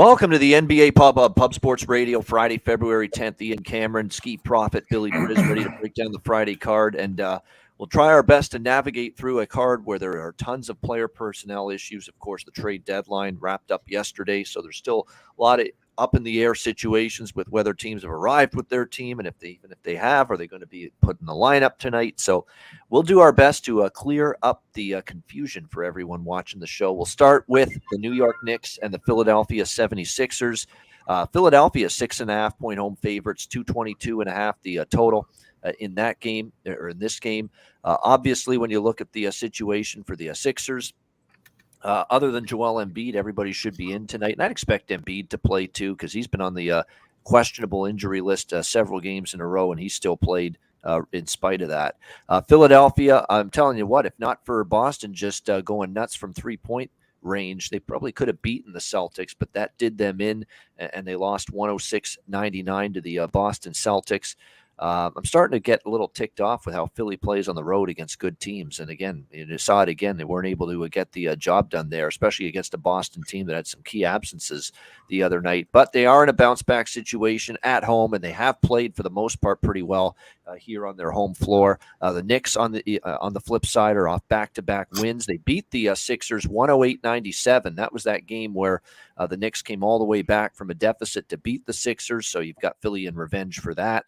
Welcome to the NBA Pub Sports Radio, Friday, February 10th. Ian Cameron, Skee Prophet, Billy Briz, ready to break down the Friday card. And we'll try our best to navigate through a card where there are tons of player personnel issues. Of course, the trade deadline wrapped up yesterday, so there's still a lot of up-in-the-air situations with whether teams have arrived with their team, and even if they have, are they going to be put in the lineup tonight? So we'll do our best to clear up the confusion for everyone watching the show. We'll start with the New York Knicks and the Philadelphia 76ers. Philadelphia 6.5-point home favorites, 222.5 the total in that game, or in this game. Obviously, when you look at the situation for the Sixers, other than Joel Embiid, everybody should be in tonight. And I'd expect Embiid to play too, because he's been on the questionable injury list several games in a row, and he's still played in spite of that. Philadelphia, I'm telling you what, if not for Boston just going nuts from three-point range, they probably could have beaten the Celtics, but that did them in, and they lost 106-99 to the Boston Celtics. I'm starting to get a little ticked off with how Philly plays on the road against good teams. And again, you saw it again. They weren't able to get the job done there, especially against a Boston team that had some key absences the other night. But they are in a bounce-back situation at home, and they have played for the most part pretty well here on their home floor. The Knicks on the flip side are off back-to-back wins. They beat the Sixers 108-97. That was that game where the Knicks came all the way back from a deficit to beat the Sixers. So you've got Philly in revenge for that.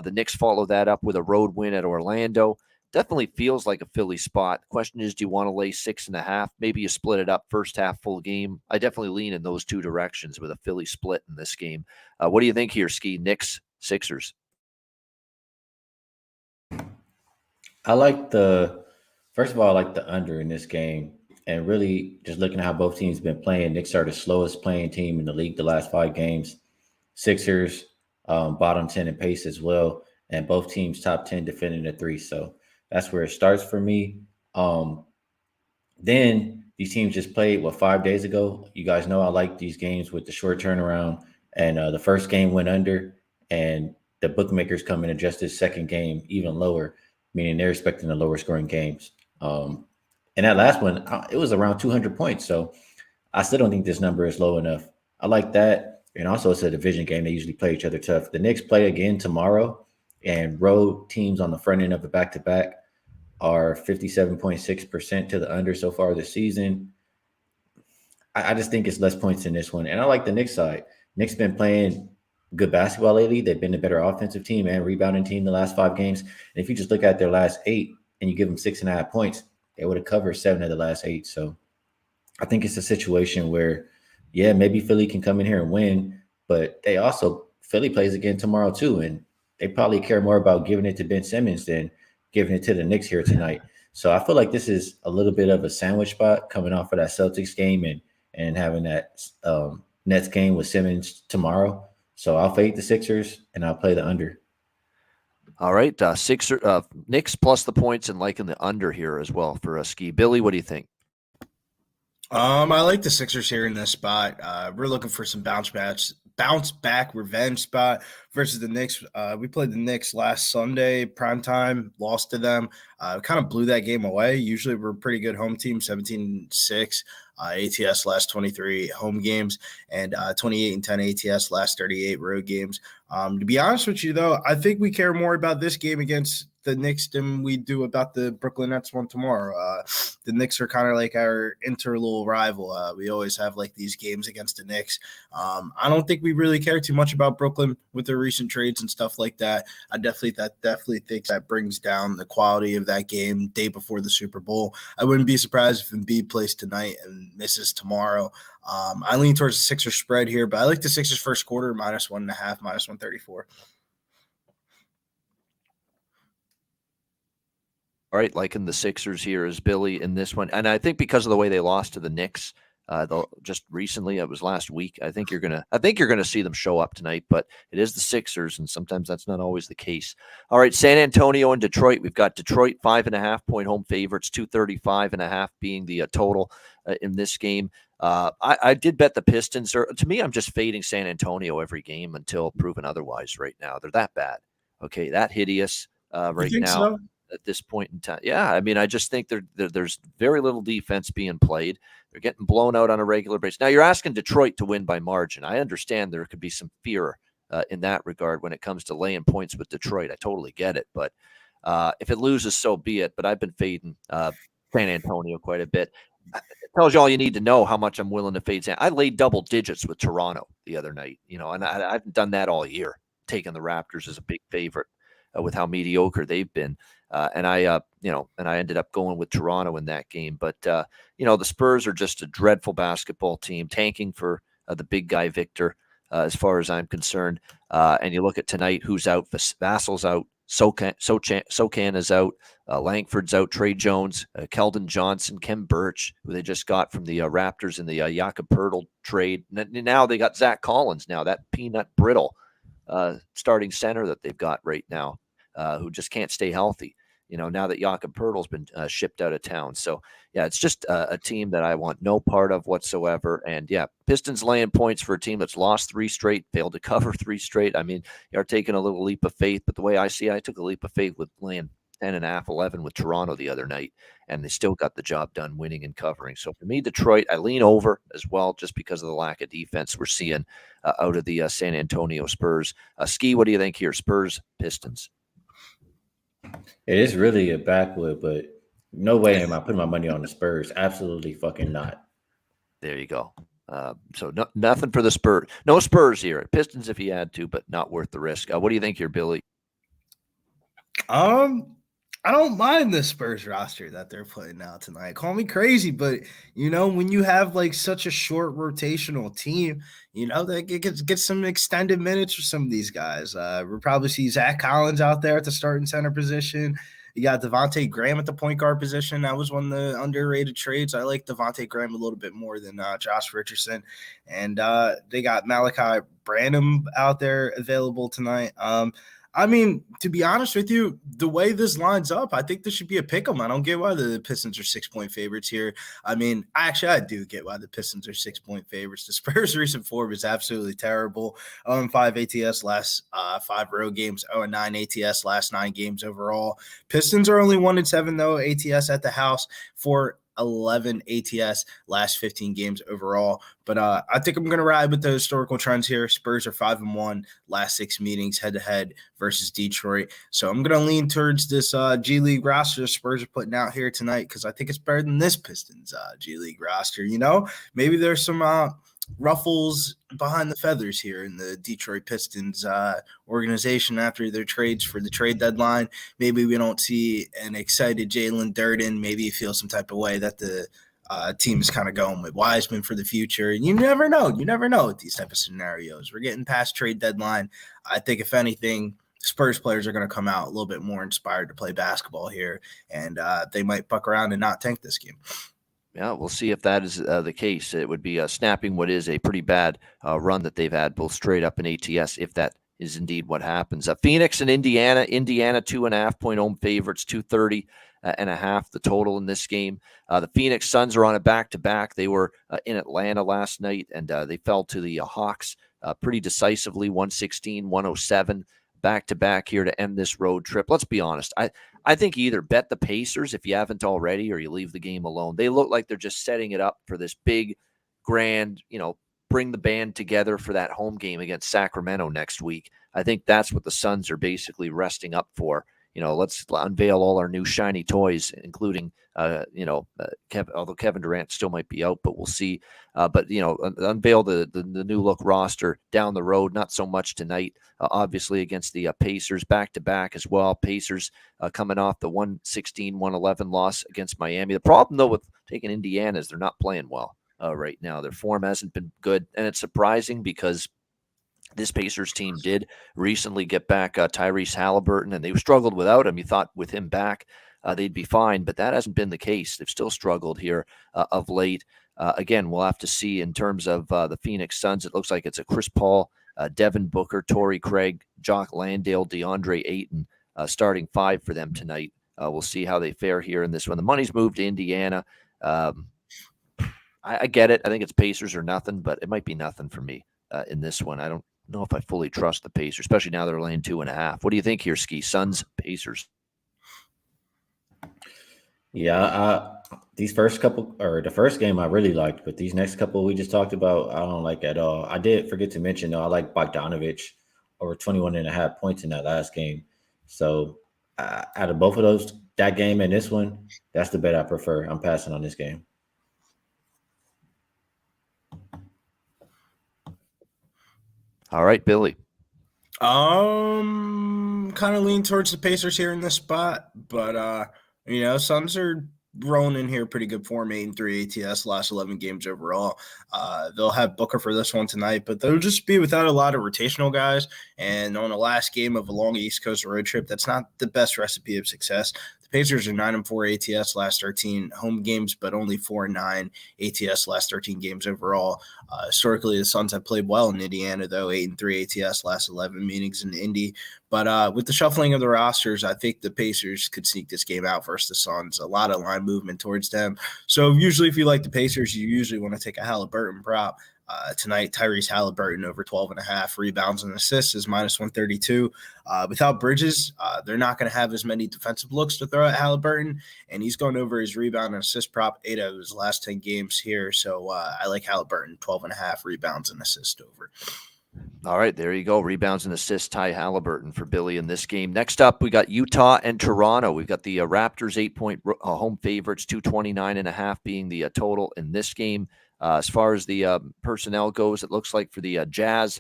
The Knicks follow that up with a road win at Orlando. Definitely feels like a Philly spot. The question is, do you want to lay 6.5? Maybe you split it up first half, full game. I definitely lean in those two directions with a Philly split in this game. What do you think here, Skee? Knicks, Sixers? First of all, I like the under in this game. And really, just looking at how both teams have been playing, Knicks are the slowest playing team in the league the last 5 games. Sixers, bottom 10 in pace as well, and both teams top 10 defending the three. So that's where it starts for me. Then these teams just played 5 days ago. You guys know I like these games with the short turnaround, and the first game went under, and the bookmakers come in and adjust this second game even lower, meaning they're expecting the lower scoring games. And that last one, it was around 200 points. So I still don't think this number is low enough. I like that. And also, it's a division game. They usually play each other tough. The Knicks play again tomorrow, and road teams on the front end of the back-to-back are 57.6% to the under so far this season. I just think it's less points in this one. And I like the Knicks side. Knicks been playing good basketball lately. They've been a better offensive team and rebounding team the last 5 games. And if you just look at their last 8 and you give them 6.5 points, they would have covered 7 of the last 8. So I think it's a situation where, yeah, maybe Philly can come in here and win, but Philly plays again tomorrow too, and they probably care more about giving it to Ben Simmons than giving it to the Knicks here tonight. So I feel like this is a little bit of a sandwich spot coming off of that Celtics game and having that Nets game with Simmons tomorrow. So I'll fade the Sixers and I'll play the under. All right, Knicks plus the points and liking the under here as well for Skee. Billy, what do you think? I like the Sixers here in this spot. We're looking for some bounce back revenge spot versus the Knicks. We played the Knicks last Sunday, primetime, lost to them. Kind of blew that game away. Usually we're a pretty good home team, 17-6 ATS last 23 home games, and 28-10 ATS last 38 road games. To be honest with you, though, I think we care more about this game against the Knicks than we do about the Brooklyn Nets one tomorrow. The Knicks are kind of like our interlude rival. We always have like these games against the Knicks. I don't think we really care too much about Brooklyn with their recent trades and stuff like that. I definitely think that brings down the quality of that game day before the Super Bowl. I wouldn't be surprised if Embiid plays tonight and misses tomorrow. I lean towards the Sixers spread here, but I like the Sixers first quarter -1.5, -134. All right, liking the Sixers here is Billy in this one. And I think because of the way they lost to the Knicks just recently, it was last week, I think you're gonna see them show up tonight, but it is the Sixers, and sometimes that's not always the case. All right, San Antonio and Detroit. We've got Detroit 5.5-point home favorites, 235.5 being the total in this game. I did bet the Pistons. To me, I'm just fading San Antonio every game until proven otherwise right now. They're that bad. Okay, that hideous right now. So? at this point in time. Yeah, I mean, I just think there's very little defense being played. They're getting blown out on a regular basis. Now, you're asking Detroit to win by margin. I understand there could be some fear in that regard when it comes to laying points with Detroit. I totally get it. But if it loses, so be it. But I've been fading San Antonio quite a bit. It tells you all you need to know how much I'm willing to fade. I laid double digits with Toronto the other night, and I haven't done that all year, taking the Raptors as a big favorite with how mediocre they've been. And I ended up going with Toronto in that game. But, the Spurs are just a dreadful basketball team, tanking for the big guy Victor, as far as I'm concerned. And you look at tonight, who's out? Vassal's out. Sokan is out. Langford's out. Trey Jones, Keldon Johnson, Kem Birch, who they just got from the Raptors in the Jakob Poeltl trade. Now they got Zach Collins. Now that peanut brittle starting center that they've got right now, who just can't stay healthy. Now that Jakob Poeltl's been shipped out of town. So, yeah, it's just a team that I want no part of whatsoever. And, yeah, Pistons laying points for a team that's lost 3 straight, failed to cover 3 straight. I mean, you're taking a little leap of faith. But the way I see it, I took a leap of faith with laying 10.5, 11 with Toronto the other night. And they still got the job done winning and covering. So, for me, Detroit, I lean over as well just because of the lack of defense we're seeing out of the San Antonio Spurs. Skee, what do you think here? Spurs, Pistons. It is really a backwood, but no way am I putting my money on the Spurs. Absolutely fucking not. There you go. So nothing for the Spurs. No Spurs here. Pistons if you had to, but not worth the risk. What do you think here, Billy? I don't mind the Spurs roster that they're playing now tonight. Call me crazy, but when you have like such a short rotational team, that get some extended minutes for some of these guys. We'll probably see Zach Collins out there at the starting center position. You got Devontae Graham at the point guard position. That was one of the underrated trades. I like Devontae Graham a little bit more than Josh Richardson. And they got Malachi Branham out there available tonight. I mean, to be honest with you, the way this lines up, I think this should be a pick 'em. I don't get why the Pistons are 6-point favorites here. I mean, I do get why the Pistons are 6-point favorites. The Spurs' recent form is absolutely terrible. 0-5 ATS last 5 road games, 0-9 ATS last 9 games overall. Pistons are only 1-7 though ATS at the house for 11 ATS last 15 games overall. But I think I'm going to ride with the historical trends here. Spurs are 5-1 last 6 meetings head-to-head versus Detroit. So I'm going to lean towards this G League roster Spurs are putting out here tonight because I think it's better than this Pistons G League roster. Maybe there's some ruffles behind the feathers here in the Detroit Pistons organization after their trades for the trade deadline. Maybe we don't see an excited Jalen Durden. Maybe you feel some type of way that the team is kind of going with Wiseman for the future. And you never know. You never know with these type of scenarios. We're getting past trade deadline. I think if anything, Spurs players are going to come out a little bit more inspired to play basketball here, and they might buck around and not tank this game. Yeah, we'll see if that is the case. It would be snapping what is a pretty bad run that they've had, both straight up and ATS, if that is indeed what happens. Phoenix and Indiana 2.5-point home favorites, 230.5 the total in this game. The Phoenix Suns are on a back-to-back. They were in Atlanta last night, and they fell to the Hawks pretty decisively, 116-107. Back-to-back here to end this road trip. Let's be honest. I think you either bet the Pacers if you haven't already, or you leave the game alone. They look like they're just setting it up for this big, grand, bring the band together for that home game against Sacramento next week. I think that's what the Suns are basically resting up for. Let's unveil all our new shiny toys, including, although Kevin Durant still might be out, but we'll see. But unveil the new look roster down the road. Not so much tonight, obviously, against the Pacers back-to-back as well. Pacers coming off the 116-111 loss against Miami. The problem, though, with taking Indiana is they're not playing well right now. Their form hasn't been good, and it's surprising because this Pacers team did recently get back Tyrese Halliburton, and they struggled without him. You thought with him back, they'd be fine, but that hasn't been the case. They've still struggled here of late. Again, we'll have to see in terms of the Phoenix Suns. It looks like it's a Chris Paul, Devin Booker, Torrey Craig, Jock Landale, DeAndre Ayton starting 5 for them tonight. We'll see how they fare here in this one. The money's moved to Indiana. I get it. I think it's Pacers or nothing, but it might be nothing for me in this one. I don't know if I fully trust the Pacers, especially now they're laying 2.5. What do you think here, Skee? Suns, Pacers? Yeah, these first couple or the first game I really liked, but these next couple we just talked about, I don't like at all. I did forget to mention though, I like Bogdanovich over 21 and a half points in that last game. So out of both of those, that game and this one, that's the bet I prefer. I'm passing on this game. All right, Billy. Kind of lean towards the Pacers here in this spot, but Suns are rolling in here pretty good form, 8-3 ATS last 11 games overall. They'll have Booker for this one tonight, but they'll just be without a lot of rotational guys. And on the last game of a long East Coast road trip, that's not the best recipe of success. Pacers are 9-4 ATS last 13 home games, but only 4-9 ATS last 13 games overall. Historically, the Suns have played well in Indiana, though 8-3 ATS last 11 meetings in Indy. But with the shuffling of the rosters, I think the Pacers could sneak this game out versus the Suns. A lot of line movement towards them. So usually, if you like the Pacers, you usually want to take a Halliburton prop. Tonight, Tyrese Halliburton over 12.5 rebounds and assists is -132. Without Bridges, they're not going to have as many defensive looks to throw at Halliburton, and he's going over his rebound and assist prop 8 out of his last 10 games here. So I like Halliburton, 12.5 rebounds and assist over. All right, there you go. Rebounds and assists, Ty Halliburton for Billy in this game. Next up, we got Utah and Toronto. We've got the Raptors 8-point home favorites, 229.5 being the total in this game. As far as the personnel goes, it looks like for the Jazz,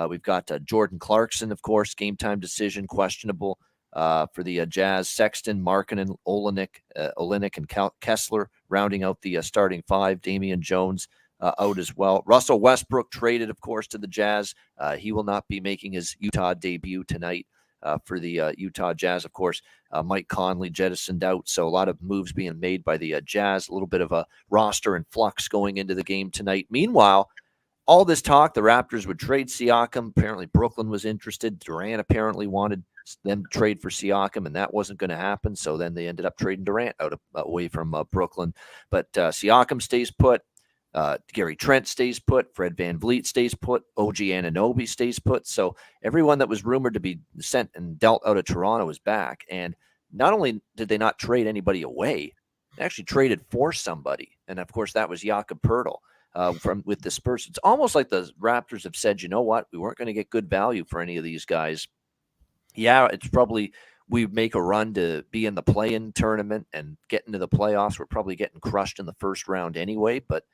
we've got Jordan Clarkson, of course, game time decision questionable for the Jazz. Sexton, Markkanen, Olynyk, and Kessler rounding out the starting five. Damian Jones out as well. Russell Westbrook traded, of course, to the Jazz. He will not be making his Utah debut tonight for the Utah Jazz. Of course, Mike Conley jettisoned out, so a lot of moves being made by the Jazz. A little bit of a roster in flux going into the game tonight. Meanwhile, all this talk, the Raptors would trade Siakam. Apparently, Brooklyn was interested. Durant apparently wanted them to trade for Siakam, and that wasn't going to happen. So then they ended up trading Durant away from Brooklyn. But Siakam stays put. Gary Trent stays put. Fred VanVleet stays put. OG Anunoby stays put. So everyone that was rumored to be sent and dealt out of Toronto is back. And not only did they not trade anybody away, they actually traded for somebody. And of course, that was Jakob Poeltl with the Spurs. It's almost like the Raptors have said, you know what? We weren't going to get good value for any of these guys. Yeah, it's probably we make a run to be in the play-in tournament and get into the playoffs. We're probably getting crushed in the first round anyway, but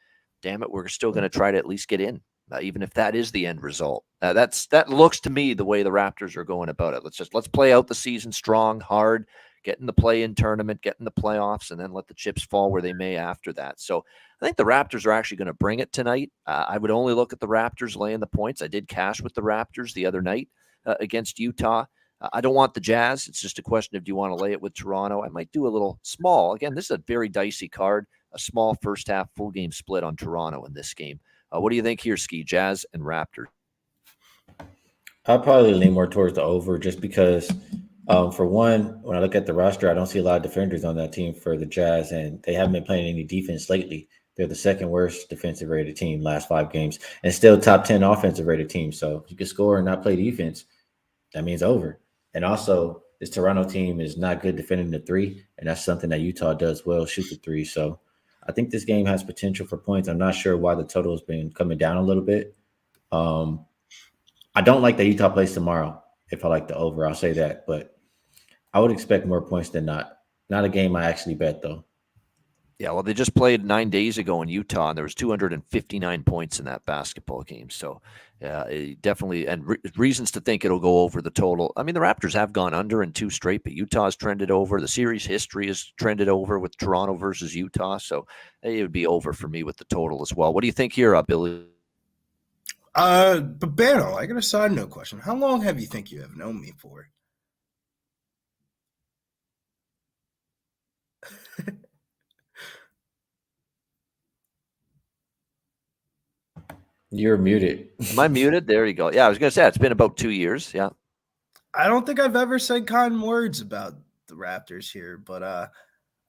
damn it, we're still going to try to at least get in, even if that is the end result. That looks to me the way the Raptors are going about it. Let's play out the season strong, hard, get in the play-in tournament, get in the playoffs, and then let the chips fall where they may after that. So I think the Raptors are actually going to bring it tonight. I would only look at the Raptors laying the points. I did cash with the Raptors the other night against Utah. I don't want the Jazz. It's just a question of do you want to lay it with Toronto? I might do a little small. Again, this is a very dicey card. A small first half full game split on Toronto in this game. What do you think here, Skee? Jazz and Raptors? I'll probably lean more towards the over just because, for one, when I look at the roster, I don't see a lot of defenders on that team for the Jazz, and they haven't been playing any defense lately. They're the second worst defensive rated team last 5 games and still top 10 offensive rated team. So if you can score and not play defense, that means over. And also, this Toronto team is not good defending the three, and that's something that Utah does well, shoot the three. So I think this game has potential for points. I'm not sure why the total has been coming down a little bit. I don't like that Utah plays tomorrow. If I like the over, I'll say that. But I would expect more points than not. Not a game I actually bet, though. Yeah, well, they just played 9 days ago in Utah, and there was 259 points in that basketball game. So definitely, and reasons to think it'll go over the total. I mean, the Raptors have gone under in 2 straight, but Utah's trended over. The series history has trended over with Toronto versus Utah. So it would be over for me with the total as well. What do you think here, Billy? But Bano, I got a side note question. How long have you think you have known me for? You're muted. Am I muted? There you go. Yeah, I was going to say it's been about 2 years. Yeah. I don't think I've ever said kind words about the Raptors here, but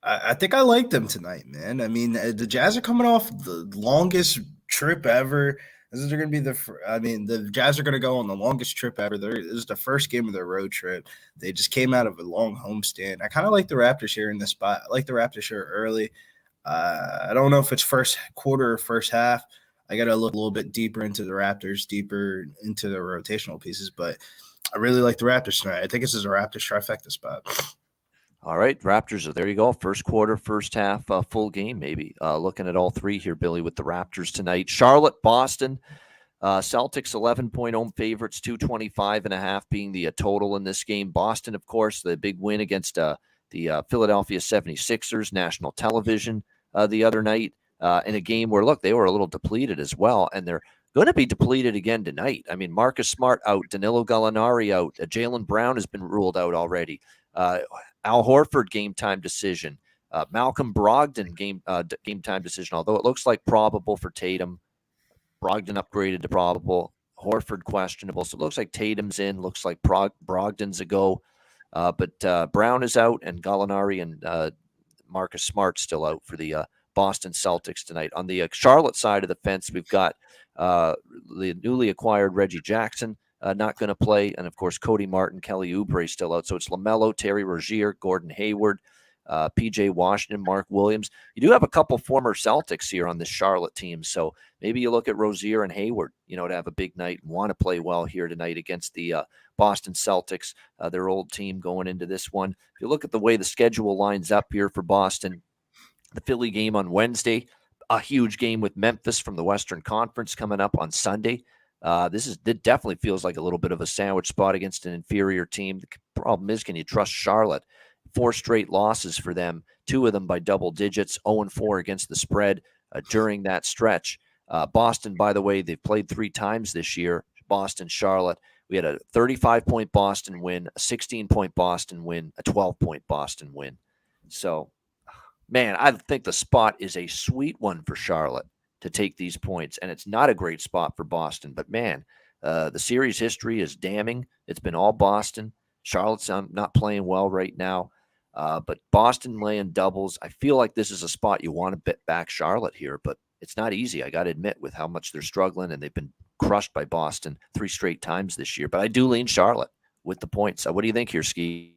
I think I like them tonight, man. I mean, the Jazz are coming off the longest trip ever. This is going to be the Jazz are going to go on the longest trip ever. This is the first game of their road trip. They just came out of a long homestand. I kind of like the Raptors here in this spot. I like the Raptors here early. I don't know if it's first quarter or first half. I got to look a little bit deeper into the Raptors, deeper into the rotational pieces, but I really like the Raptors tonight. I think this is a Raptors trifecta spot. All right, Raptors, there you go. First quarter, first half, full game maybe. Looking at all three here, Billy, with the Raptors tonight. Charlotte, Boston, Celtics 11-point home favorites, 225.5 being the total in this game. Boston, of course, the big win against the Philadelphia 76ers, national television the other night in a game where, look, they were a little depleted as well, and they're going to be depleted again tonight. I mean, Marcus Smart out, Danilo Gallinari out, Jaylen Brown has been ruled out already. Al Horford game time decision, Malcolm Brogdon game time decision. Although it looks like probable for Tatum, Brogdon upgraded to probable, Horford questionable. So it looks like Tatum's in. Looks like Brogdon's a go, but Brown is out, and Gallinari and Marcus Smart still out for the Boston Celtics tonight. On the Charlotte side of the fence, we've got the newly acquired Reggie Jackson. Not going to play. And, of course, Cody Martin, Kelly Oubre still out. So it's LaMelo, Terry Rozier, Gordon Hayward, P.J. Washington, Mark Williams. You do have a couple former Celtics here on this Charlotte team. So maybe you look at Rozier and Hayward, to have a big night and want to play well here tonight against the Boston Celtics, their old team going into this one. If you look at the way the schedule lines up here for Boston, the Philly game on Wednesday, a huge game with Memphis from the Western Conference coming up on Sunday. It definitely feels like a little bit of a sandwich spot against an inferior team. The problem is, can you trust Charlotte? 4 straight losses for them, 2 of them by double digits, 0-4 against the spread during that stretch. Boston, by the way, they've played 3 times this year. Boston, Charlotte. We had a 35-point Boston win, a 16-point Boston win, a 12-point Boston win. So, man, I think the spot is a sweet one for Charlotte to take these points, and it's not a great spot for Boston. But, man, the series history is damning. It's been all Boston. Charlotte's not playing well right now. But Boston laying doubles, I feel like this is a spot you want to bet back Charlotte here, but it's not easy, I got to admit, with how much they're struggling, and they've been crushed by Boston 3 straight times this year. But I do lean Charlotte with the points. What do you think here, Skee?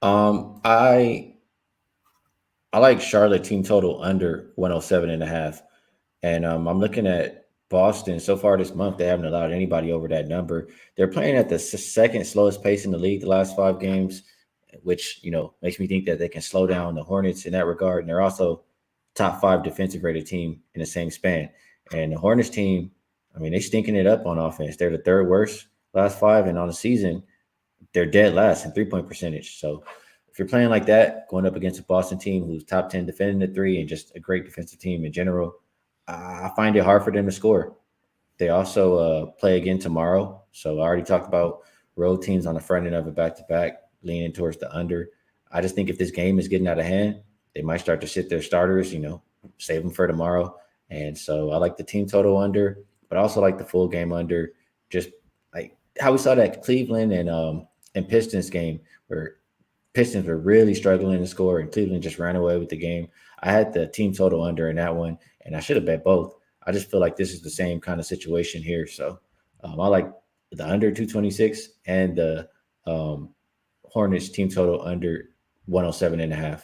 I like Charlotte team total under 107.5. And I'm looking at Boston so far this month. They haven't allowed anybody over that number. They're playing at the second slowest pace in the league the last 5 games, which, makes me think that they can slow down the Hornets in that regard. And they're also top 5 defensive rated team in the same span. And the Hornets team, they're stinking it up on offense. They're the 3rd worst last 5. And on the season, they're dead last in 3-point percentage. So if you're playing like that, going up against a Boston team who's top 10 defending the 3 and just a great defensive team in general, I find it hard for them to score. They also play again tomorrow. So I already talked about road teams on the front end of a back-to-back, leaning towards the under. I just think if this game is getting out of hand, they might start to sit their starters, save them for tomorrow. And so I like the team total under, but I also like the full game under, just like how we saw that Cleveland and Pistons game where Pistons were really struggling to score and Cleveland just ran away with the game. I had the team total under in that one, and I should have bet both. I just feel like this is the same kind of situation here. So I like the under 226 and the Hornets team total under 107.5.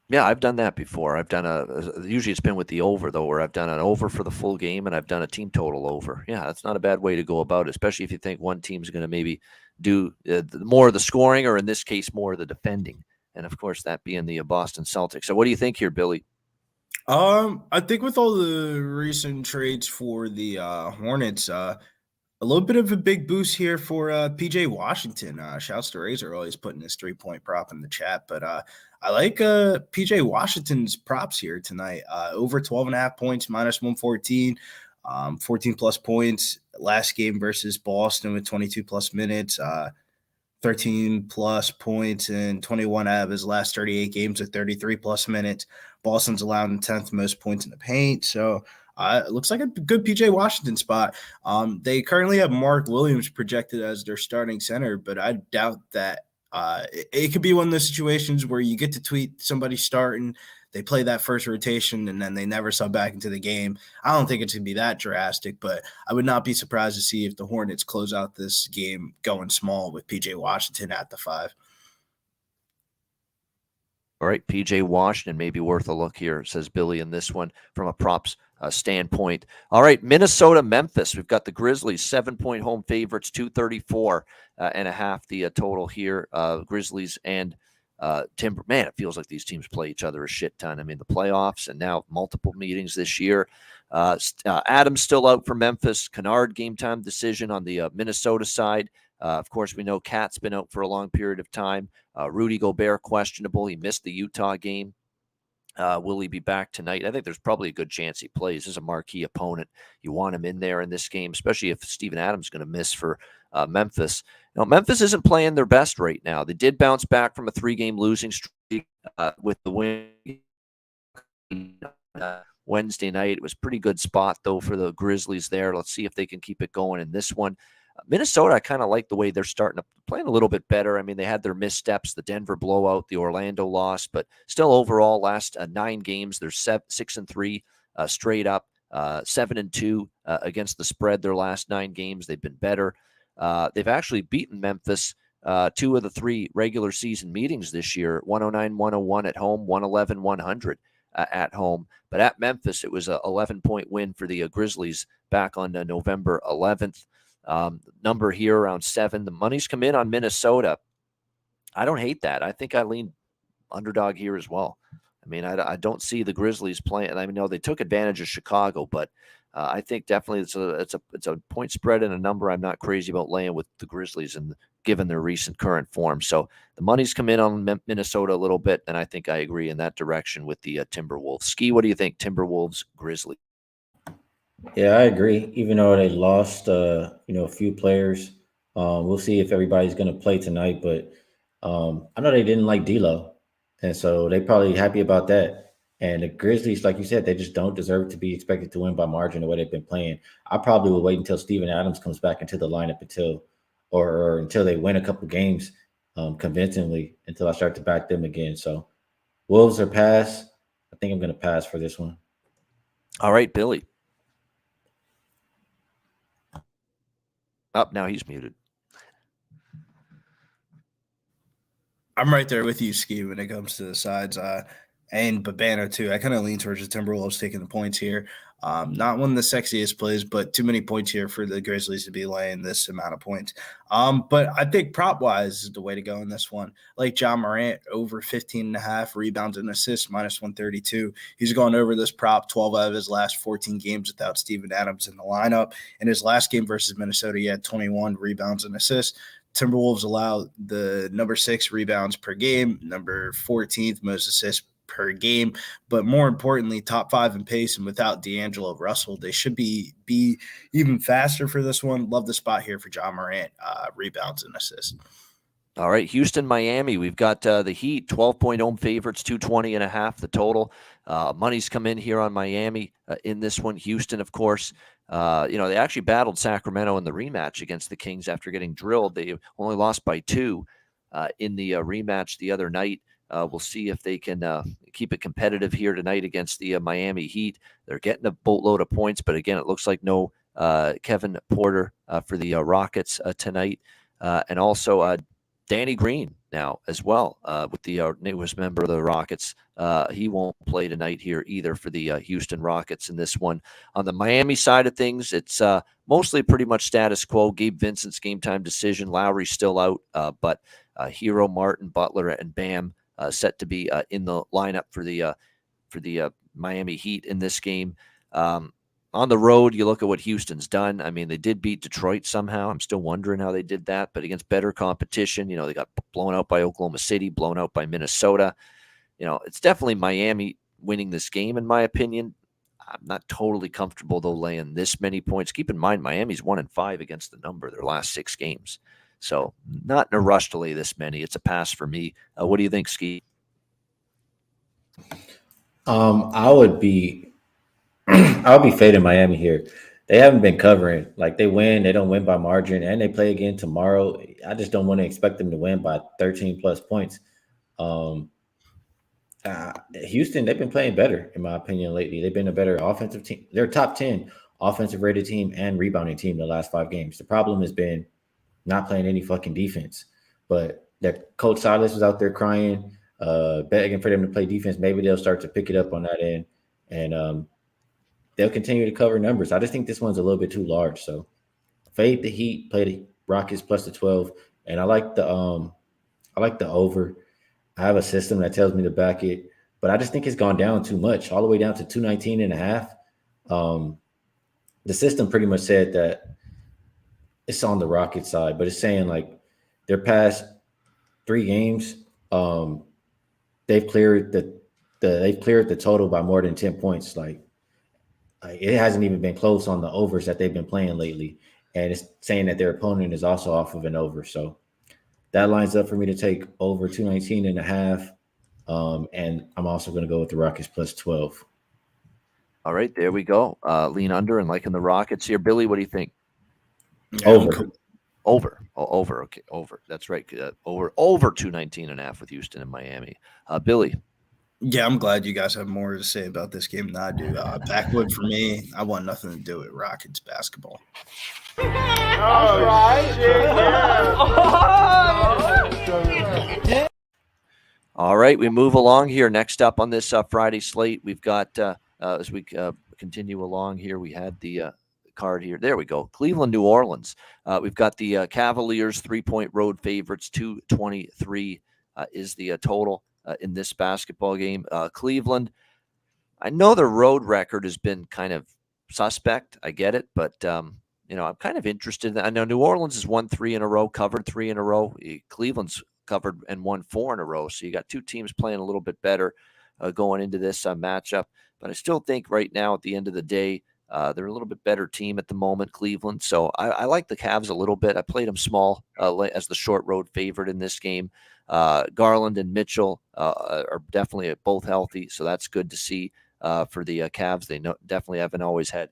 Yeah, I've done that before. I've done usually it's been with the over, though, where I've done an over for the full game and I've done a team total over. Yeah, that's not a bad way to go about it, especially if you think one team's going to maybe do more of the scoring, or in this case, more of the defending. And, of course, that being the Boston Celtics. So what do you think here, Billy? I think with all the recent trades for the Hornets, a little bit of a big boost here for P.J. Washington. Shouts to Razor, always putting his 3-point prop in the chat. But I like P.J. Washington's props here tonight. Over 12.5 points, minus 114, 14-plus points. Last game versus Boston with 22-plus minutes, 13-plus points, and 21 out of his last 38 games with 33-plus minutes. Boston's allowed the 10th most points in the paint. So it looks like a good P.J. Washington spot. They currently have Mark Williams projected as their starting center, but I doubt that. It could be one of those situations where you get to tweet somebody starting, they play that first rotation and then they never sub back into the game. I don't think it's going to be that drastic, but I would not be surprised to see if the Hornets close out this game going small with PJ Washington at the 5. All right, PJ Washington may be worth a look here, says Billy in this one from a props standpoint. All right, Minnesota, Memphis. We've got the Grizzlies, 7-point home favorites, 234 and a half the total here. Grizzlies and Timber. Man, it feels like these teams play each other a shit ton. I mean, the playoffs and now multiple meetings this year. Adams still out for Memphis. Kennard game time decision on the Minnesota side. Of course, we know Cat's been out for a long period of time. Rudy Gobert questionable. He missed the Utah game. Will he be back tonight? I think there's probably a good chance he plays. This is a marquee opponent. You want him in there in this game, especially if Steven Adams is going to miss for Memphis. Now, Memphis isn't playing their best right now. They did bounce back from a 3-game losing streak with the win Wednesday night. It was a pretty good spot, though, for the Grizzlies there. Let's see if they can keep it going in this one. Minnesota, I kind of like the way they're starting to playing a little bit better. I mean, they had their missteps, the Denver blowout, the Orlando loss, but still overall, last 9 games, they're 6-3 straight up, 7-2 against the spread. Their last 9 games, they've been better. They've actually beaten Memphis 2 of the 3 regular season meetings this year, 109-101 at home, 111-100 at home. But at Memphis, it was a 11-point win for the Grizzlies back on November 11th. Number here around 7. The money's come in on Minnesota. I don't hate that. I think I lean underdog here as well. I mean, I don't see the Grizzlies playing. I know they took advantage of Chicago, but I think definitely it's a point spread and a number I'm not crazy about laying with the Grizzlies and given their recent current form. So the money's come in on Minnesota a little bit, and I think I agree in that direction with the Timberwolves. Skee, what do you think? Timberwolves, Grizzlies. Yeah, I agree. Even though they lost, a few players, we'll see if everybody's going to play tonight. But I know they didn't like D'Lo, and so they probably happy about that. And the Grizzlies, like you said, they just don't deserve to be expected to win by margin the way they've been playing. I probably will wait until Steven Adams comes back into the lineup or until they win a couple games convincingly until I start to back them again. So Wolves or pass. I think I'm going to pass for this one. All right, Billy. Now he's muted. I'm right there with you, Skee, when it comes to the sides. And Babano, too. I kind of lean towards the Timberwolves taking the points here. Not one of the sexiest plays, but too many points here for the Grizzlies to be laying this amount of points. But I think prop-wise is the way to go in this one. Like John Morant, over 15.5 rebounds and assists, minus 132. He's gone over this prop 12 out of his last 14 games without Steven Adams in the lineup. In his last game versus Minnesota, he had 21 rebounds and assists. Timberwolves allow the number 6 rebounds per game, number 14th most assists per game, but more importantly, top 5 in pace, and without D'Angelo Russell, they should be even faster for this one. Love the spot here for John Morant, rebounds and assists. All right, Houston, Miami. We've got the Heat, 12-point home favorites, 220.5 the total. Money's come in here on Miami in this one. Houston, of course, they actually battled Sacramento in the rematch against the Kings after getting drilled. They only lost by 2 in the rematch the other night. We'll see if they can keep it competitive here tonight against the Miami Heat. They're getting a boatload of points, but again, it looks like no Kevin Porter for the Rockets tonight. And also Danny Green now as well with the newest member of the Rockets. He won't play tonight here either for the Houston Rockets in this one. On the Miami side of things, it's mostly pretty much status quo. Gabe Vincent's game time decision. Lowry's still out, but Hero, Martin, Butler, and Bam set to be in the lineup for the Miami Heat in this game. On the road, you look at what Houston's done. I mean, they did beat Detroit somehow. I'm still wondering how they did that, but against better competition, they got blown out by Oklahoma City, blown out by Minnesota. It's definitely Miami winning this game, in my opinion. I'm not totally comfortable, though, laying this many points. Keep in mind, Miami's 1-5 against the number their last 6 games. So not in a rush to lay this many. It's a pass for me. What do you think, Skee? I would be fading Miami here. They haven't been covering. Like, they don't win by margin, and they play again tomorrow. I just don't want to expect them to win by 13 plus points. Houston, they've been playing better, in my opinion, lately. They've been a better offensive team. They're top 10 offensive rated team and rebounding team the last 5 games. The problem has been not playing any fucking defense. But that Coach Silas was out there crying, begging for them to play defense. Maybe they'll start to pick it up on that end, and they'll continue to cover numbers. I just think this one's a little bit too large. So fade the Heat, play the Rockets plus the 12, and I like the over. I have a system that tells me to back it, but I just think it's gone down too much, all the way down to 219.5. The system pretty much said that it's on the Rockets side, but it's saying like their past 3 games, they've cleared the total by more than 10 points. Like it hasn't even been close on the overs that they've been playing lately, and it's saying that their opponent is also off of an over. So that lines up for me to take over 219.5. And I'm also going to go with the Rockets plus 12. All right, there we go. Lean under and liking the Rockets here. Billy, what do you think? Yeah, Over. Over. Oh, over. Okay, over. That's right. Over 219.5 with Houston and Miami. Billy. Yeah, I'm glad you guys have more to say about this game than I do. Backwood for me, I want nothing to do with Rockets basketball. All right. All right, we move along here. Next up on this Friday slate, we've got, as we continue along here, we had the card here. There we go. Cleveland, New Orleans. We've got the Cavaliers 3-point road favorites. 223 is the total in this basketball game. Cleveland, I know their road record has been kind of suspect. I get it, but I'm kind of interested. I know New Orleans has won 3 in a row, covered 3 in a row. Cleveland's covered and won 4 in a row. So you got 2 teams playing a little bit better going into this matchup. But I still think right now at the end of the day, they're a little bit better team at the moment, Cleveland. So I like the Cavs a little bit. I played them small as the short road favorite in this game. Garland and Mitchell are definitely both healthy, so that's good to see for the Cavs. They definitely haven't always had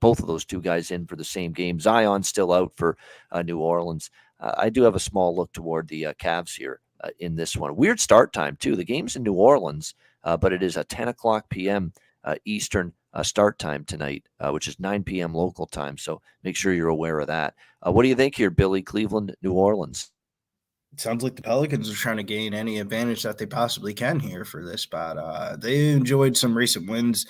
both of those 2 guys in for the same game. Zion's still out for New Orleans. I do have a small look toward the Cavs here in this one. Weird start time, too. The game's in New Orleans, but it is a 10 o'clock p.m. Eastern start time tonight, which is 9 p.m. local time. So make sure you're aware of that. What do you think here, Billy? Cleveland, New Orleans? It sounds like the Pelicans are trying to gain any advantage that they possibly can here for this spot. They enjoyed some recent wins,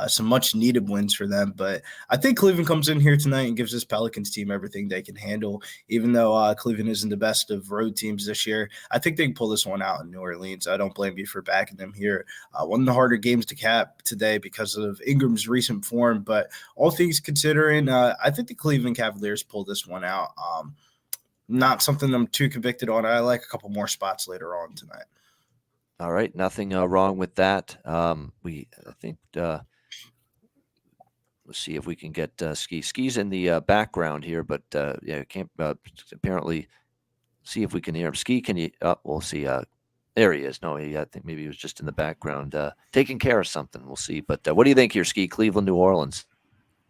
some much-needed wins for them. But I think Cleveland comes in here tonight and gives this Pelicans team everything they can handle. Even though Cleveland isn't the best of road teams this year, I think they can pull this one out in New Orleans. I don't blame you for backing them here. One of the harder games to cap today because of Ingram's recent form. But all things considering, I think the Cleveland Cavaliers pull this one out. Not something I'm too convicted on. I like a couple more spots later on tonight. All right, nothing wrong with that. Let's see if we can get Skee. Skee's in the background here, but can't apparently see if we can hear him. Skee, can you? We'll see. There he is. No, I think maybe he was just in the background taking care of something. We'll see. But what do you think here, Skee? Cleveland, New Orleans.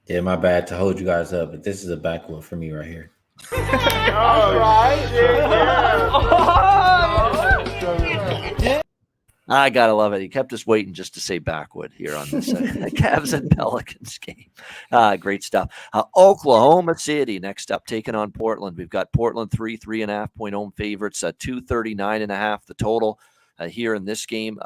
Yeah, my bad to hold you guys up, but this is a backwood for me right here. All right. I gotta love it. He kept us waiting just to say backwood here on this Cavs and Pelicans game. Great stuff. Oklahoma City next up, taking on Portland. We've got Portland 3.5 point home favorites, 239.5 the total here in this game.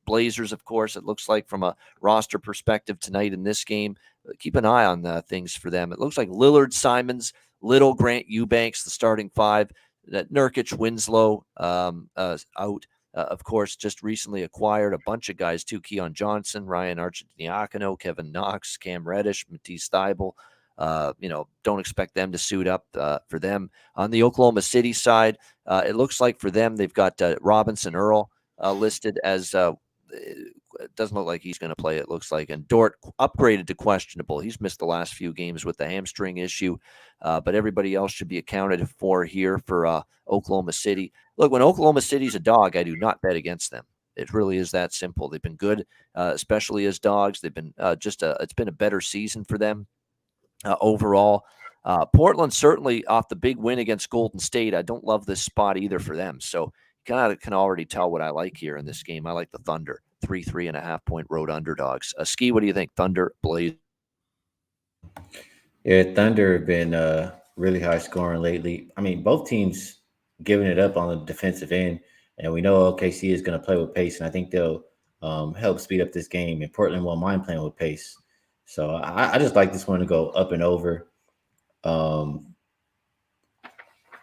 Blazers, of course, it looks like from a roster perspective tonight in this game. Keep an eye on things for them. It looks like Lillard, Simons, Little, Grant, Eubanks, the starting 5. That Nurkic, Winslow out. Of course, just recently acquired a bunch of guys too. Keon Johnson, Ryan Arcidiacono, Kevin Knox, Cam Reddish, Matisse Thybulle. Don't expect them to suit up for them. On the Oklahoma City side, it looks like for them, they've got Robinson Earl listed as it doesn't look like he's going to play, it looks like. And Dort upgraded to questionable. He's missed the last few games with the hamstring issue, but everybody else should be accounted for here for Oklahoma City. Look, when Oklahoma City's a dog, I do not bet against them. It really is that simple. They've been good, especially as dogs. They've been it's been a better season for them overall. Portland certainly off the big win against Golden State. I don't love this spot either for them. So kind of can already tell what I like here in this game. I like the Thunder, 3.5 point road underdogs. Skee, what do you think? Thunder, Blaze? Yeah, Thunder have been really high scoring lately. I mean, both teams giving it up on the defensive end, and we know OKC is going to play with pace, and I think they'll help speed up this game. And Portland won't mind playing with pace, so I just like this one to go up and over.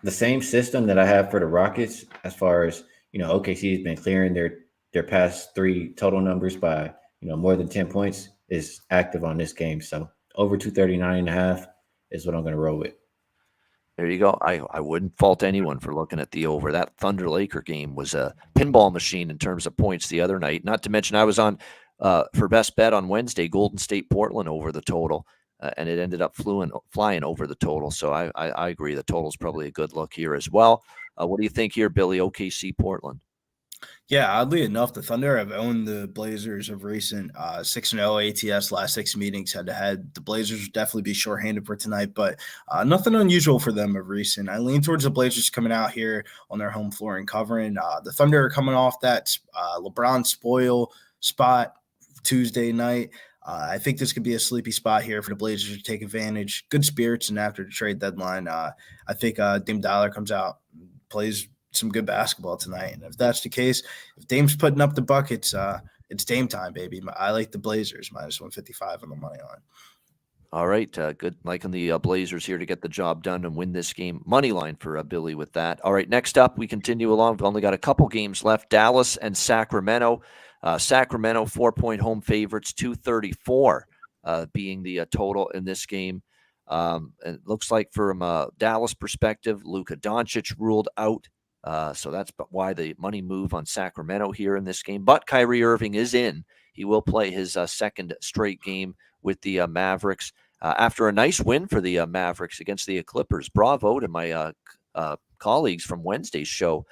The same system that I have for the Rockets, as far as OKC has been clearing their past 3 total numbers by more than 10 points, is active on this game. So over 239.5 is what I'm going to roll with. There you go. I wouldn't fault anyone for looking at the over. That Thunder Laker game was a pinball machine in terms of points the other night. Not to mention I was on for best bet on Wednesday, Golden State Portland over the total, and it ended up flying over the total. So I agree. The total's probably a good look here as well. What do you think here, Billy? OKC Portland. Yeah, oddly enough, the Thunder have owned the Blazers of recent 6-0 ATS last 6 meetings head-to-head. The Blazers would definitely be shorthanded for tonight, but nothing unusual for them of recent. I lean towards the Blazers coming out here on their home floor and covering. The Thunder are coming off that LeBron spoil spot Tuesday night. I think this could be a sleepy spot here for the Blazers to take advantage. Good spirits, and after the trade deadline, I think Dame Dollar comes out, plays some good basketball tonight. And if that's the case, if Dame's putting up the buckets, it's Dame time, baby. I like the Blazers minus 155 on the money line. All right. Good. Liking the Blazers here to get the job done and win this game. Money line for Billy with that. All right. Next up, we continue along. We've only got a couple games left. Dallas and Sacramento. Sacramento 4-point home favorites, 234 being the total in this game. It looks like from a Dallas perspective, Luka Doncic ruled out. So that's why the money move on Sacramento here in this game. But Kyrie Irving is in. He will play his second straight game with the Mavericks after a nice win for the Mavericks against the Clippers. Bravo to my colleagues from Wednesday's show,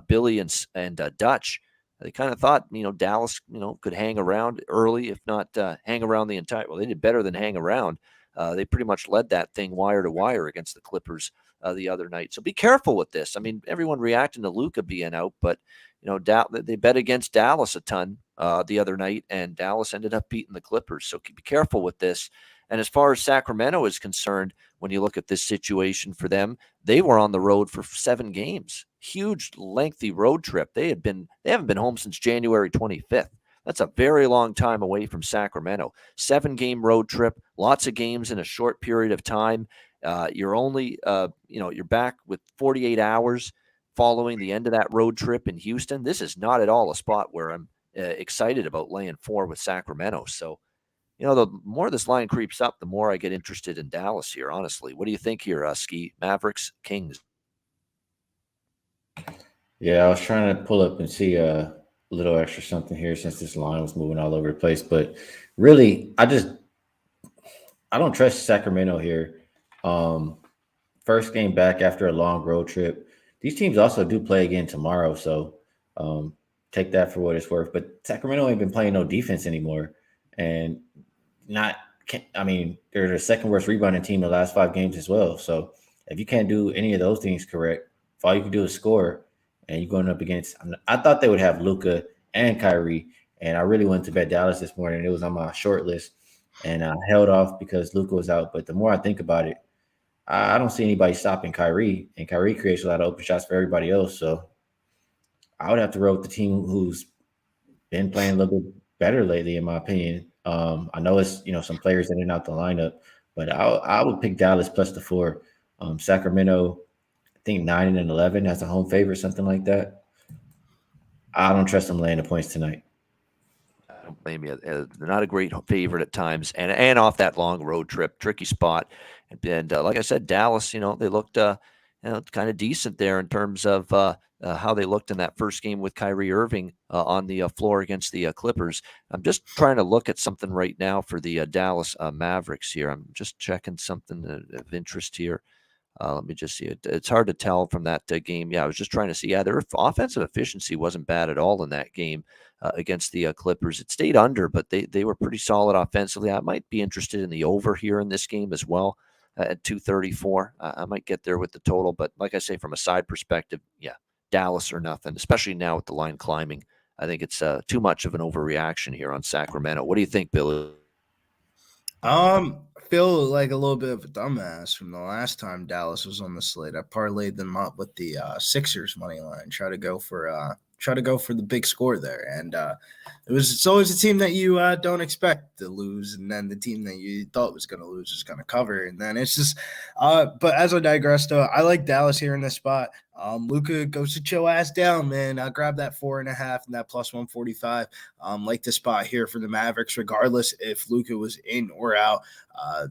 Billy and Dutch. They kind of thought, Dallas, could hang around early, if not hang around the entire. Well, they did better than hang around. They pretty much led that thing wire to wire against the Clippers the other night. So be careful with this. I mean, everyone reacting to Luka being out, but they bet against Dallas a ton the other night, and Dallas ended up beating the Clippers. So be careful with this. And as far as Sacramento is concerned, when you look at this situation for them, they were on the road for 7 games. Huge, lengthy road trip. They haven't been home since January 25th. That's a very long time away from Sacramento. 7-game road trip, lots of games in a short period of time. You're only, you're back with 48 hours following the end of that road trip in Houston. This is not at all a spot where I'm excited about laying 4 with Sacramento. So, the more this line creeps up, the more I get interested in Dallas here, honestly. What do you think here, Skee? Mavericks, Kings? Yeah, I was trying to pull up and see a little extra something here since this line was moving all over the place. But really, I don't trust Sacramento here. First game back after a long road trip. These teams also do play again tomorrow, so take that for what it's worth. But Sacramento ain't been playing no defense anymore, and they're the second worst rebounding team in the last 5 games as well. So if you can't do any of those things correct, if all you can do is score, and you're going up against, I thought they would have Luka and Kyrie, and I really wanted to bet Dallas this morning. It was on my short list, and I held off because Luka was out. But the more I think about it, I don't see anybody stopping Kyrie, and Kyrie creates a lot of open shots for everybody else. So I would have to roll with the team who's been playing a little bit better lately, in my opinion. I know it's some players in and out the lineup, but I would pick Dallas plus the 4. Sacramento, I think 9 and 11 as a home favorite, something like that. I don't trust them laying the points tonight. I don't blame you. They're not a great favorite at times, and off that long road trip, tricky spot. And like I said, Dallas, they looked kind of decent there in terms of how they looked in that first game with Kyrie Irving on the floor against the Clippers. I'm just trying to look at something right now for the Dallas Mavericks here. I'm just checking something of interest here. Let me just see it. It's hard to tell from that game. Yeah, I was just trying to see. Yeah, their offensive efficiency wasn't bad at all in that game against the Clippers. It stayed under, but they were pretty solid offensively. I might be interested in the over here in this game as well at 234. I might get there with the total, but like I say, from a side perspective, yeah, Dallas or nothing, especially now with the line climbing. I think it's too much of an overreaction here on Sacramento. What do you think, Billy? I feel like a little bit of a dumbass from the last time Dallas was on the slate. I parlayed them up with the Sixers money line. Try to go for the big score there, and it's always a team that you don't expect to lose, and then the team that you thought was going to lose is going to cover, and then it's just. But as I digress, though, I like Dallas here in this spot. Luka goes to chill ass down, man. I'll grab that 4.5 and that plus 145. Like the spot here for the Mavericks, regardless if Luka was in or out.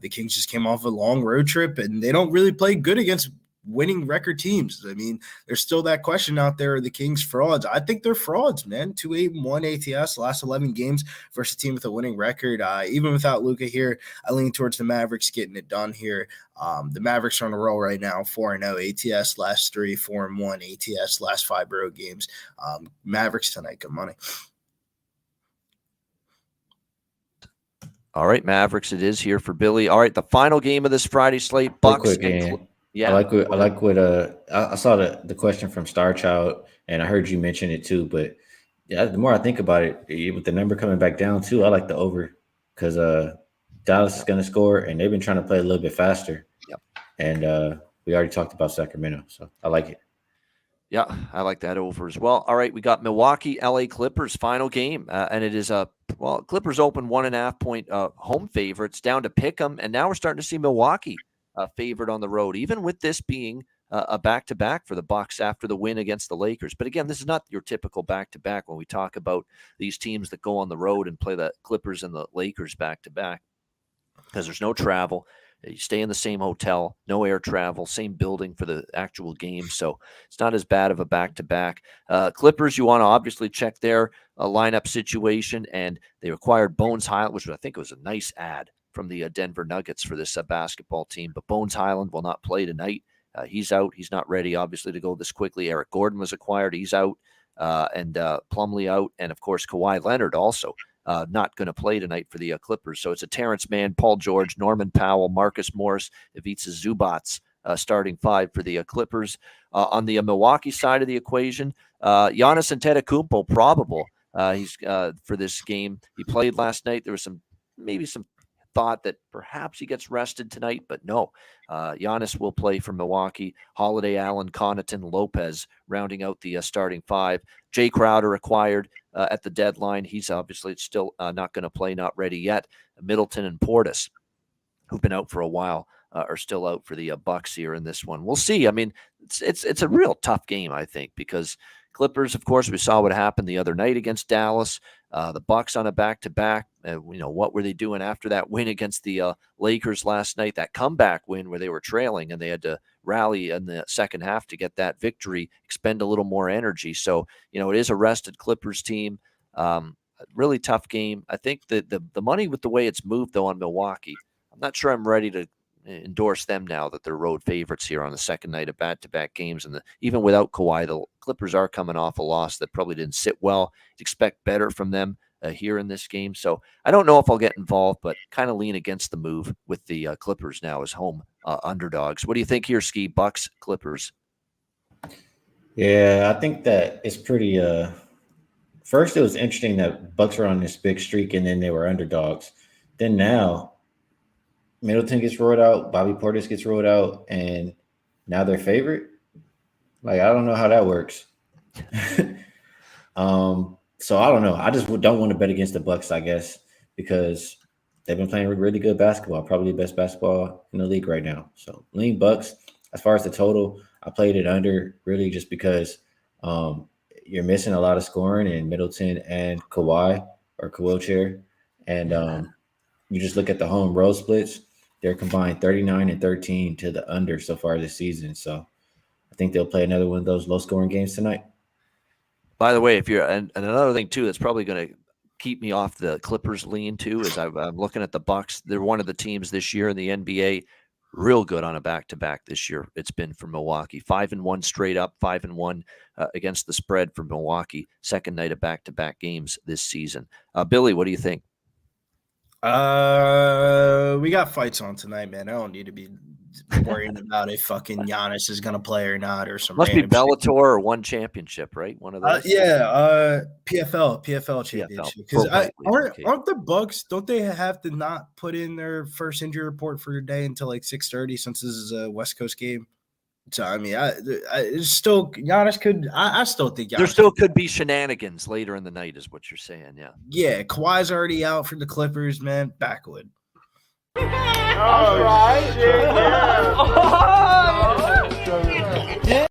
The Kings just came off a long road trip, and they don't really play good against winning record teams. I mean, there's still that question out there: are the Kings frauds? I think they're frauds, man. 2-8-1 ATS last 11 games versus a team with a winning record. Even without Luka here, I lean towards the Mavericks getting it done here. The Mavericks are on a roll right now: 4-0 ATS last 3, 4-1 ATS last 5 road games. Mavericks tonight, good money. All right, Mavericks, it is here for Billy. All right, the final game of this Friday slate, Bucks. Yeah, I like what I saw the question from Star Child, and I heard you mention it too. But yeah, the more I think about it, with the number coming back down too, I like the over because Dallas is going to score, and they've been trying to play a little bit faster. Yep. And we already talked about Sacramento, so I like it. Yeah, I like that over as well. All right, we got Milwaukee, LA Clippers final game, and it is Clippers open 1.5 point home favorites down to Pick'em, and now we're starting to see Milwaukee favored on the road, even with this being a back-to-back for the Bucks after the win against the Lakers. But again, this is not your typical back-to-back when we talk about these teams that go on the road and play the Clippers and the Lakers back-to-back, because there's no travel. You stay in the same hotel, no air travel, same building for the actual game. So it's not as bad of a back-to-back. Clippers, you want to obviously check their lineup situation, and they acquired Bones Highland, which I think was a nice ad from the Denver Nuggets for this basketball team. But Bones Highland will not play tonight. He's out. He's not ready, obviously, to go this quickly. Eric Gordon was acquired. He's out. And Plumlee out. And, of course, Kawhi Leonard also not going to play tonight for the Clippers. So it's a Terrence Mann, Paul George, Norman Powell, Marcus Morris, Ivica Zubats starting 5 for the Clippers. On the Milwaukee side of the equation, Giannis Antetokounmpo probable. He's for this game. He played last night. There was maybe some thought that perhaps he gets rested tonight, but no. Giannis will play for Milwaukee. Holiday, Allen, Connaughton, Lopez rounding out the starting 5. Jay Crowder acquired at the deadline. He's obviously still not going to play, not ready yet. Middleton and Portis, who've been out for a while, are still out for the Bucks here in this one. We'll see. I mean, it's a real tough game, I think, because Clippers, of course, we saw what happened the other night against Dallas. The Bucks on a back-to-back. What were they doing after that win against the Lakers last night? That comeback win where they were trailing and they had to rally in the second half to get that victory, expend a little more energy. So, it is a rested Clippers team. Really tough game. I think that the money with the way it's moved, though, on Milwaukee, I'm not sure I'm ready to endorse them now that they're road favorites here on the second night of back-to-back games. And even without Kawhi, the Clippers are coming off a loss that probably didn't sit well. You'd expect better from them here in this game. So I don't know if I'll get involved, but kind of lean against the move with the Clippers now as home underdogs. What do you think here, Skee? Bucks, Clippers? Yeah, I think that it's pretty first it was interesting that Bucks were on this big streak and then they were underdogs. Then now Middleton gets rolled out, Bobby Portis gets rolled out, and now they're favorite. Like, I don't know how that works. So I don't know. I just don't want to bet against the Bucks, I guess, because they've been playing really good basketball, probably the best basketball in the league right now. So lean Bucks. As far as the total, I played it under really just because you're missing a lot of scoring in Middleton and Kawhi or Kawhi. And you just look at the home road splits. They're combined 39 and 13 to the under so far this season. So I think they'll play another one of those low-scoring games tonight. By the way, and another thing too that's probably going to keep me off the Clippers lean too is I'm looking at the Bucks. They're one of the teams this year in the NBA real good on a back-to-back this year. It's been for Milwaukee. 5-1 straight up, 5-1 against the spread for Milwaukee. Second night of back-to-back games this season. Billy, what do you think? We got fights on tonight, man. I don't need to be worrying about if fucking Giannis is gonna play or not, or some Must be random shit. Bellator or one championship, right? One of those. PFL championship. Pro Because Fight League, okay. aren't the Bucks? Don't they have to not put in their first injury report for the day until like 6:30 since this is a West Coast game? So I mean, it's still Giannis could. I still think Giannis There still could be shenanigans later in the night, is what you're saying. Yeah. Yeah, Kawhi's already out for the Clippers, man. Backwood. All right. Yeah.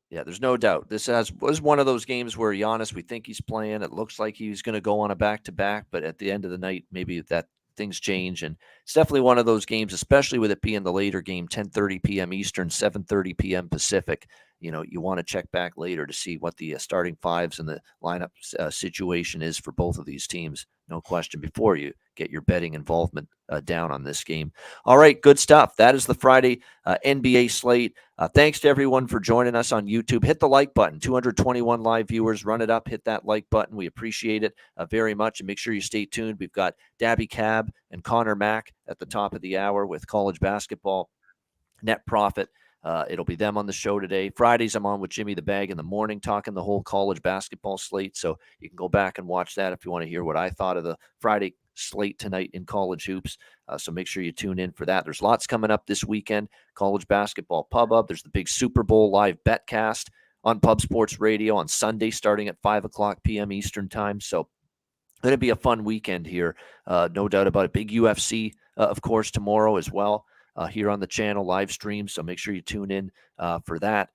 Yeah, there's no doubt. This was one of those games where Giannis, we think he's playing. It looks like he's going to go on a back-to-back, but at the end of the night, maybe that things change. And it's definitely one of those games, especially with it being the later game, 10:30 p.m. Eastern, 7:30 p.m. Pacific. You want to check back later to see what the starting fives and the lineup situation is for both of these teams. No question, before you get your betting involvement down on this game. All right, good stuff. That is the Friday NBA slate. Thanks to everyone for joining us on YouTube. Hit the like button. 221 live viewers. Run it up. Hit that like button. We appreciate it very much. And make sure you stay tuned. We've got Dabby Cab and Connor Mack at the top of the hour with college basketball net profit. It'll be them on the show today. Fridays, I'm on with Jimmy the Bag in the morning, talking the whole college basketball slate. So you can go back and watch that if you want to hear what I thought of the Friday slate tonight in college hoops. So make sure you tune in for that. There's lots coming up this weekend. College basketball Pub Up. There's the big Super Bowl live betcast on Pub Sports Radio on Sunday, starting at 5:00 p.m. Eastern time. So going to be a fun weekend here. No doubt about it. Big UFC, of course, tomorrow as well. Here on the channel live stream. So make sure you tune in for that.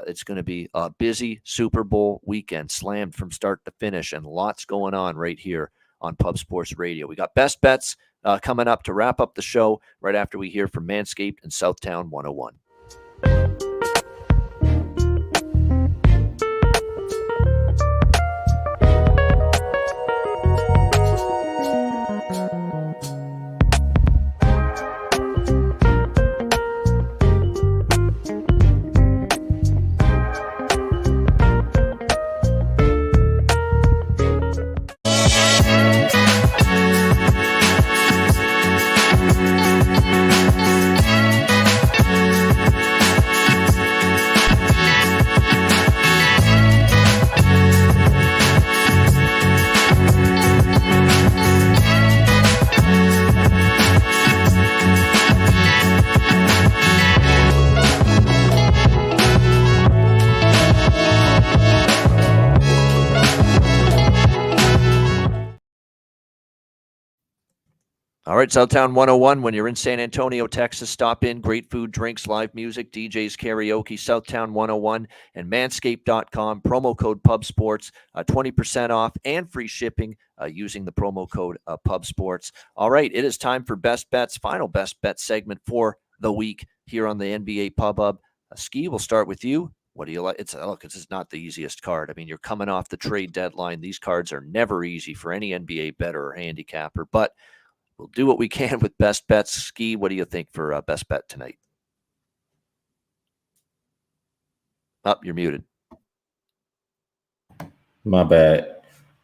It's going to be a busy Super Bowl weekend, slammed from start to finish, and lots going on right here on Pub Sports Radio. We got best bets coming up to wrap up the show right after we hear from Manscaped and Southtown 101. All right, Southtown 101. When you're in San Antonio, Texas, stop in. Great food, drinks, live music, DJs, karaoke, Southtown 101, and manscaped.com. Promo code PubSports, 20% off and free shipping using the promo code PubSports. All right, it is time for Best Bets, final Best Bet segment for the week here on the NBA Pub Hub. Skee, we'll start with you. What do you like? It's not the easiest card. I mean, you're coming off the trade deadline. These cards are never easy for any NBA bettor or handicapper, but we'll do what we can with best bets. Skee, what do you think for best bet tonight? You're muted. My bad.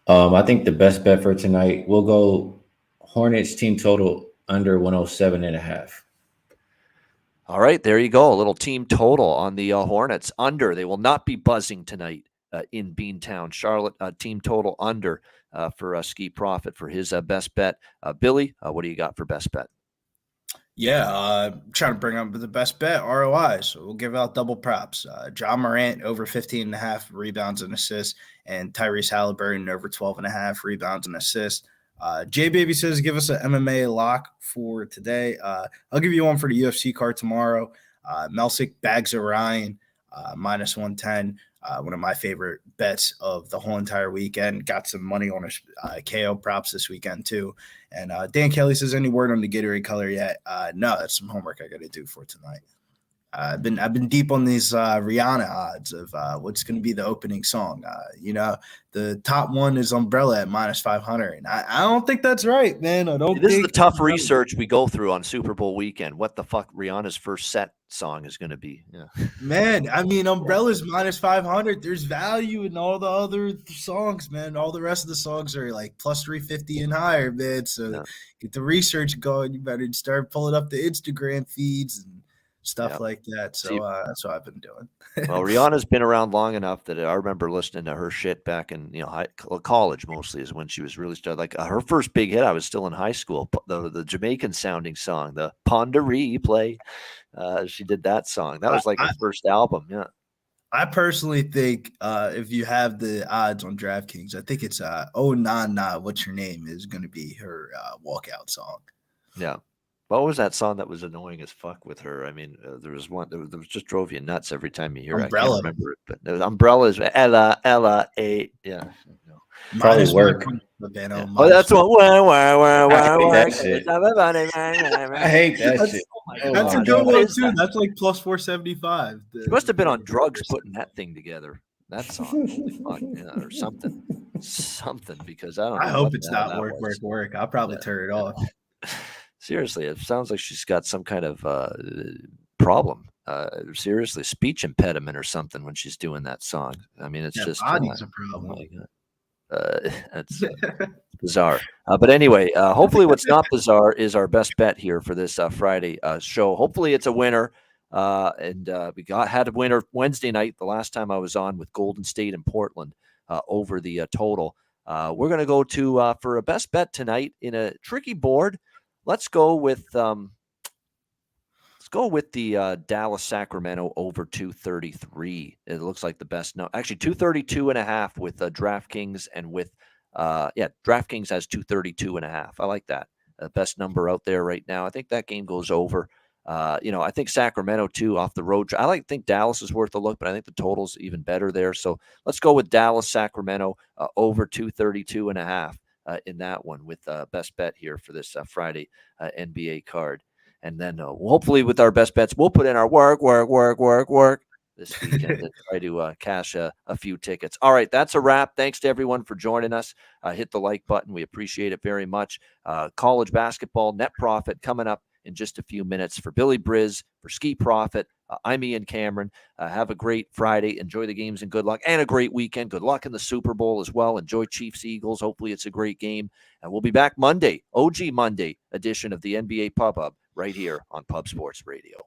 I think the best bet for tonight, we'll go Hornets team total under 107.5. All right, there you go. A little team total on the Hornets under. They will not be buzzing tonight in Beantown. Charlotte team total under for Skee Profit for his best bet. Billy, what do you got for best bet? Yeah, trying to bring up the best bet, ROI. So we'll give out double props. John Morant over 15.5 rebounds and assists, and Tyrese Halliburton over 12.5 rebounds and assists. J Baby says give us an MMA lock for today. I'll give you one for the UFC card tomorrow. Melsick Bags Orion minus 110. One of my favorite bets of the whole entire weekend. Got some money on a KO props this weekend too. And Dan Kelly says, any word on the Gatorade color yet? No, that's some homework I got to do for tonight. I've been deep on these Rihanna odds of what's going to be the opening song. The top one is Umbrella at -500, and I don't think that's right, man. I don't. This is think the tough research we go through on Super Bowl weekend. What the fuck Rihanna's first set song is going to be? Yeah, man. I mean, Umbrella's -500. There's value in all the other songs, man. All the rest of the songs are like plus 350 and higher, man. So get the research going. You better start pulling up the Instagram feeds and stuff like that. So that's what I've been doing. Well, Rihanna's been around long enough that I remember listening to her shit back in college. Mostly is when she was really started. Like her first big hit, I was still in high school. The Jamaican sounding song, the Ponder Replay. She did that song. That was like her first album. Yeah. I personally think if you have the odds on DraftKings, I think it's "Oh Nah Nah, What's Your Name" is going to be her walkout song. Yeah. What was that song that was annoying as fuck with her? I mean, there was one that was just drove you nuts every time you hear it. I can't remember it, but Umbrella's Ella, A. Yeah. No. Probably work. Oh, that's what. I hate that shit. That's a good one, too. That's like plus 475. She must have been on drugs putting that thing together. That song. Holy fuck, or something. Something, because I don't know. I hope it's not work. I'll probably turn it off. Seriously, it sounds like she's got some kind of problem. Seriously, speech impediment or something when she's doing that song. I mean, it's just body's a problem. Oh my God. That's bizarre. But anyway, hopefully what's not bizarre is our best bet here for this Friday show. Hopefully it's a winner. And we had a winner Wednesday night, the last time I was on, with Golden State and Portland over the total. We're going to go to for a best bet tonight in a tricky board. Let's go with the Dallas Sacramento over 233. It looks like the best. No, actually 232.5 with DraftKings, and with DraftKings has 232.5. I like that. Best number out there right now. I think that game goes over. I think Sacramento too off the road. I think Dallas is worth a look, but I think the total's even better there. So let's go with Dallas Sacramento over 232.5. In that one with best bet here for this Friday NBA card. And then hopefully with our best bets, we'll put in our work this weekend and try to cash a few tickets. All right, that's a wrap. Thanks to everyone for joining us. Hit the like button. We appreciate it very much. College basketball net profit coming up in just a few minutes. For Billy Briz, for Skee Profit, I'm Ian Cameron. Have a great Friday. Enjoy the games and good luck, and a great weekend. Good luck in the Super Bowl as well. Enjoy Chiefs Eagles. Hopefully it's a great game. And we'll be back Monday, OG Monday edition of the NBA Pub Hub right here on Pub Sports Radio.